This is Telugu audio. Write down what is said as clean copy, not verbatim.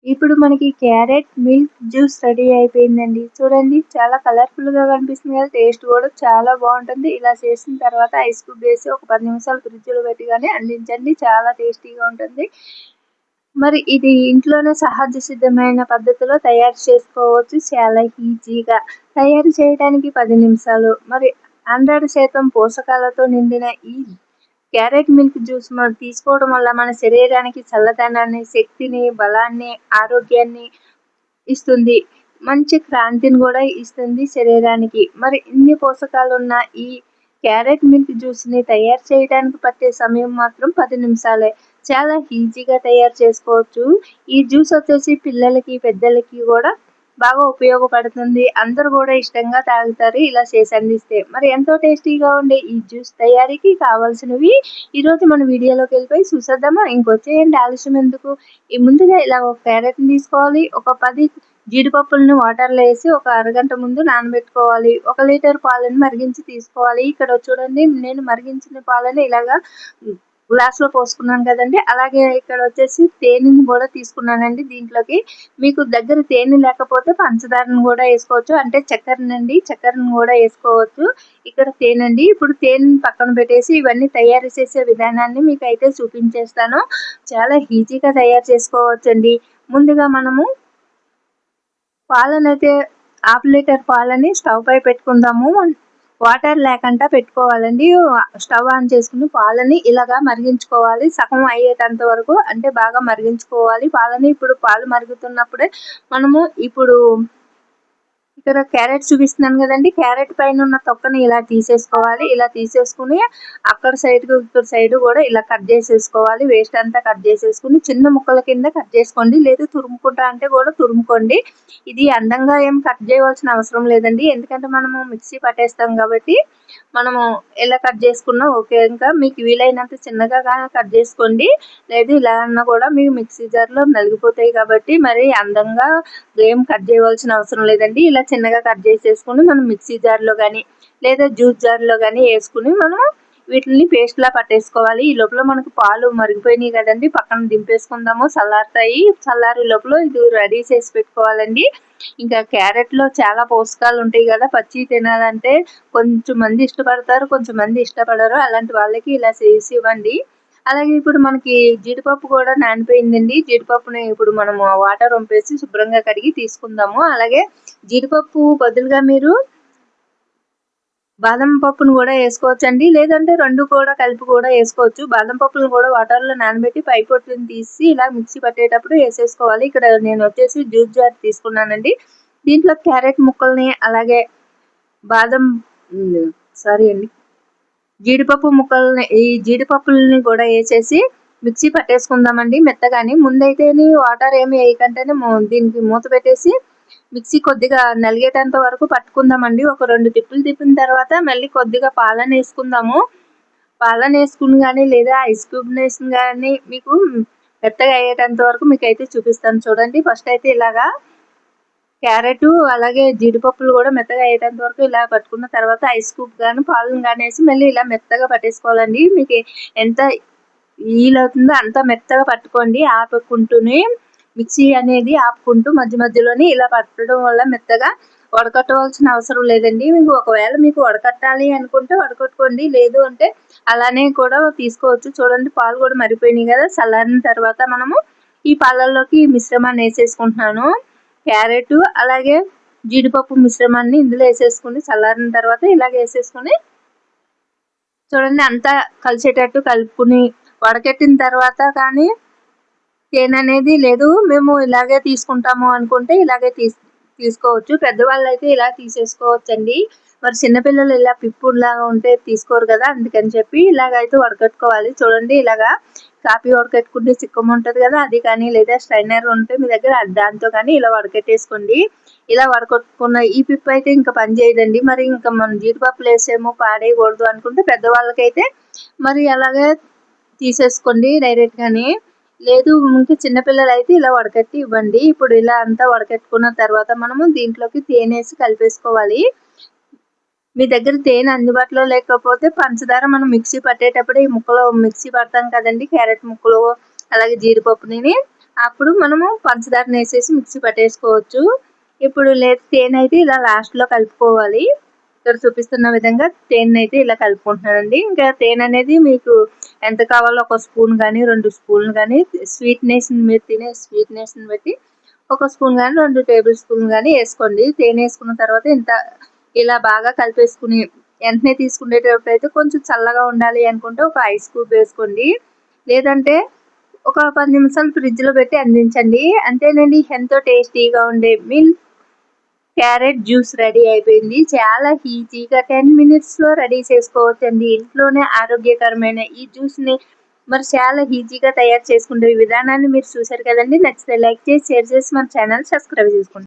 ఇప్పుడు మనకి క్యారెట్ మిల్క్ జ్యూస్ రెడీ అయిపోయిందండి. చూడండి చాలా కలర్‌ఫుల్‌గా కనిపిస్తుంది కదా! టేస్ట్ కూడా చాలా బావుంటుంది. ఇలా చేసిన తర్వాత ఐస్ క్యూబ్ వేసి ఒక 10 నిమిషాలు ఫ్రిడ్జ్‌లో పెట్టగానే అందించండి. చాలా టేస్టీగా ఉంటుంది. మరి ఇది ఇంట్లోనే సహజ సిద్ధమైన పద్ధతిలో తయారు చేసుకోవచ్చు చాలా ఈజీగా. తయారు చేయడానికి 10 నిమిషాలు. మరి 100% పోషకాలతో నిండిన ఈ క్యారెట్ మిల్క్ జ్యూస్ మనం తీసుకోవడం వల్ల మన శరీరానికి చల్లదనాన్ని, శక్తిని, బలాన్ని, ఆరోగ్యాన్ని ఇస్తుంది. మంచి క్రాంతిని గూడా ఇస్తుంది శరీరానికి. మరి ఇన్ని పోషకాలున్న ఈ క్యారెట్ మిల్క్ జ్యూస్‌ని తయారు చేయడానికి పట్టే సమయం మాత్రం 10 నిమిషాలే. చాలా ఈజీగా తయారు చేసుకోవచ్చు. ఈ జ్యూస్ వచ్చేసి పిల్లలకి, పెద్దలకి గూడా బాగా ఉపయోగపడుతుంది. అందరూ గూడా ఇష్టంగా తాగుతారు ఇలా చేసి అందిస్తే. మరి ఎంతో టేస్టీగా ఉండే ఈ జ్యూస్ తయారీకి కావాల్సినవి ఈరోజు మన వీడియోలోకెళ్ళిపోయి చూసేద్దామా? ఇంకొచ్చేయండి ఆలస్యం ఎందుకు? ముందుగా ఇలా ఒక క్యారెట్‌ని తీసుకోవాలి. ఒక 10 జీడిపప్పులను వాటర్‌లో ఏసి ఒక అరగంట ముందు నానబెట్టుకోవాలి. 1 లీటర్ పాలను మరిగించి తీసుకోవాలి. ఇక్కడ చూడండి నేను మరిగించిన పాలని ఇలాగా గ్లాస్‌లో పోసుకున్నాను కదండీ! అలాగే ఇక్కడొచ్చేసి తేనెని గూడా తీసుకున్నానండి దీంట్లోకి. మీకు దగ్గర తేనె లేకపోతే పంచదారను గూడా ఏసుకోవచ్చు. అంటే చక్కెరనండి. చక్కెరను గూడా ఏసుకోవచ్చు. ఇక్కడ తేనండి. ఇప్పుడు తేనెని పక్కన పెట్టేసి ఇవన్నీ తయారు చేసే విధానాన్ని మీకైతే చూపించేస్తాను. చాలా ఈజీగా తయారు చేసుకోవచ్చండి. ముందుగా మనము పాలనైతే హాఫ్ లీటర్ పాలని స్టవ్ పై పెట్టుకుందాము. వాటర్ లేకుండా పెట్టుకోవాలండి. స్టవ్ ఆన్ చేసుకొని పాలని ఇలాగా మరిగించుకోవాలి. సగం అయ్యేటంత వరకు అంటే బాగా మరిగించుకోవాలి పాలని. ఇప్పుడు పాలు మరుగుతున్నప్పుడే మనము ఇప్పుడు ఇక్కడ క్యారెట్ చూపిస్తున్నాను కదండీ! క్యారెట్ పైనున్న తొక్కని ఇలా తీసేసుకోవాలి. ఇలా తీసేసుకొని అక్కడ సైడ్‌కు, ఇక్కడ సైడ్ కూడా ఇలా కట్ చేసేసుకోవాలి. వేస్ట్ అంతా కట్ చేసేసుకొని చిన్న ముక్కల కింద కట్ చేసుకోండి. లేదు తురుముకుంటా అంటే కూడా తురుముకోండి. ఇది అందంగా ఏం కట్ చేయవలసిన అవసరం లేదండి. ఎందుకంటే మనము మిక్సీ పట్టేస్తాం కాబట్టి మనము ఎలా కట్ చేసుకున్నా ఓకే. ఇంకా మీకు వీలైనంత చిన్నగా కట్ చేసుకోండి. లేదు ఇలా అన్నా కూడా మీ మిక్సీ జార్‌లో నలిగిపోతాయి కాబట్టి మరి అందంగా ఏం కట్ చేయవలసిన అవసరం లేదండి. ఇలా చిన్నగా కట్ చేసేసుకొని మనం మిక్సీ జార్‌లో గానీ, లేదా జ్యూస్ జార్‌లో గానీ ఏసుకొని మనం వీటిల్ని పేస్ట్‌లా పట్టేసుకోవాలి. ఈ లోపల మనకు పాలు మరిగిపోయినాయి కదండీ! పక్కన దింపేసుకుందాము. చల్లారుతాయి. చల్లారే లోపల ఇది రెడీ చేసి పెట్టుకోవాలండి. ఇంకా క్యారెట్‌లో చాలా పోషకాలు ఉంటాయి కదా! పచ్చియి తినాలంటే కొంచెం మంది ఇష్టపడతారు. కొంచెం మంది ఇష్టపడరు. అలాంటి వాళ్ళకి ఇలా చేసి ఇవ్వండి. అలాగే ఇప్పుడు మనకి జీడిపప్పు కూడా నానిపోయిందండి. జీడిపప్పుని ఇప్పుడు మనము వాటర్ వంపేసి శుభ్రంగా కడిగి తీసుకుందాము. అలాగే జీడిపప్పు బదులుగా మీరు బాదం పప్పును కూడా ఏసుకోవచ్చండి. లేదంటే 2 కూడా కలిపి కూడా ఏసుకోవచ్చు. బాదం పప్పులను కూడా వాటర్‌లో నానబెట్టి పై పొట్టుని తీసి ఇలా మిక్సీ పట్టేటప్పుడు ఏసేసుకోవాలి. ఇక్కడ నేనొచ్చేసి జ్యూస్ జార్ తీసుకున్నానండి. దీంట్లో క్యారెట్ ముక్కల్ని అలాగే బాదం సారీ అండి. ఈ జీడిపప్పులని కూడా ఏసేసి మిక్సీ పట్టేసుకుందామండి మెత్తగాని. ముందైతేని వాటర్ ఏమి ఏయకంటేనే దీనికి మూత పెట్టేసి మిక్సీ కొద్దిగా నలిగేటంత వరకు పట్టుకుందామండి. ఒక 2 తిప్పులు తిప్పిన తర్వాత మళ్ళీ కొద్దిగా పాలనేసుకుందాము. పాలనేసుకుని గానీ లేదా ఐస్ క్యూబ్‌నేసుకొని గానీ మీకు మెత్తగా అయ్యేటంత వరకు మీకైతే చూపిస్తాను చూడండి. ఫస్ట్ అయితే ఇలాగా క్యారెటు అలాగే జీడిపప్పులు కూడా మెత్తగా అయ్యేటంత వరకు ఇలా పట్టుకున్న తర్వాత ఐస్ క్యూబ్ గాని, పాలను గాని ఏసి మళ్ళీ ఇలా మెత్తగా పట్టేసుకోవాలండి. మీకు ఎంత వీలవుతుందో అంత మెత్తగా పట్టుకోండి ఆపుకుంటూనే. మిక్సీ అనేది ఆపుకుంటూ మధ్య మధ్యలోనే ఇలా పట్టడం వల్ల మెత్తగా వడకట్టవలసిన అవసరం లేదండి. ఒకవేళ మీకు వడకట్టాలి అనుకుంటే వడకట్టుకోండి. లేదు అంటే అలానే కూడా తీసుకోవచ్చు. చూడండి పాలు కూడా మరిగిపోయినాయి కదా! చల్లారిన తర్వాత మనము ఈ పాలల్లోకి ఈ మిశ్రమాన్ని ఏసేసుకుంటున్నాను. క్యారెటు అలాగే జీడిపప్పు మిశ్రమాన్ని ఇందులో ఏసేసుకొని చల్లారిన తర్వాత ఇలాగ ఏసేసుకొని చూడండి అంతా కలిసేటట్టు కలుపుకొని వడకట్టిన తర్వాత కానీ తేననేది లేదు మేము ఇలాగే తీసుకుంటాము అనుకుంటే ఇలాగే తీసుకోవచ్చు. పెద్దవాళ్ళైతే ఇలా తీసేసుకోవచ్చండి. మరి చిన్నపిల్లలు ఇలా పిప్పుడులాగా ఉంటే తీసుకోరు కదా! అందుకని చెప్పి ఇలాగైతే వడకట్టుకోవాలి. చూడండి ఇలాగా కాఫీ వడకట్టుకుంటే చిక్కం ఉంటది కదా! అది కానీ లేదా స్ట్రైనర్ ఉంటే మీ దగ్గర దాంతో కానీ ఇలా వడకట్టేసుకోండి. ఇలా వడకట్టుకున్న ఈ పిప్ అయితే ఇంకా పని చేయదండి. మరి ఇంకా మనం జీడిపప్పులేసాము పాడేయకూడదు అనుకుంటే పెద్దవాళ్ళకైతే మరి అలాగే తీసేసుకోండి డైరెక్ట్‌గానే. లేదు ఇంకా చిన్న పిల్లలైతే ఇలా వడకట్టి ఇవ్వండి. ఇప్పుడు ఇలా అంతా వడకట్టుకున్న తర్వాత మనము దీంట్లోకి తేనేసి కలిపేసుకోవాలి. మీ దగ్గర తేనె అందుబాటులో లేకపోతే పంచదార మనం మిక్సీ పట్టేటప్పుడే ఈ ముక్కలో మిక్సీ పడతాం కదండీ! క్యారెట్ ముక్కలు అలాగే జీడిపప్పునిని అప్పుడు మనము పంచదారని వేసేసి మిక్సీ పట్టేసుకోవచ్చు. ఇప్పుడు తేనె అయితే ఇలా లాస్ట్లో కలుపుకోవాలి. ఇక్కడ చూపిస్తున్న విధంగా తేనె అయితే ఇలా కలుపుకుంటున్నానండి. ఇంకా తేనె అనేది మీకు ఎంత కావాలో 1 స్పూన్ కానీ 2 స్పూన్లు కానీ స్వీట్నెస్ మీరు తినే స్వీట్నెస్ని బట్టి 1 స్పూన్ కానీ 2 టేబుల్ స్పూన్ కానీ వేసుకోండి. తేనె వేసుకున్న తర్వాత ఇలా బాగా కలిపేసుకుని వెంటనే తీసుకునేటప్పుడు అయితే కొంచెం చల్లగా ఉండాలి అనుకుంటే ఒక ఐస్ క్యూబ్ వేసుకోండి. లేదంటే ఒక 10 నిమిషాలు ఫ్రిడ్జ్లో పెట్టి అందించండి. అంతేనండి, ఎంతో టేస్టీగా ఉండే మిల్క్ క్యారెట్ జ్యూస్ రెడీ అయిపోయింది. చాలా ఈజీగా 10 మినిట్స్లో రెడీ చేసుకోవచ్చండి. ఇంట్లోనే ఆరోగ్యకరమైన ఈ జ్యూస్ని మరి చాలా ఈజీగా తయారు చేసుకునే విధానాన్ని మీరు చూసారు కదండి. నచ్చితే లైక్ చేసి షేర్ చేసి మన ఛానల్ సబ్స్క్రైబ్ చేసుకోండి.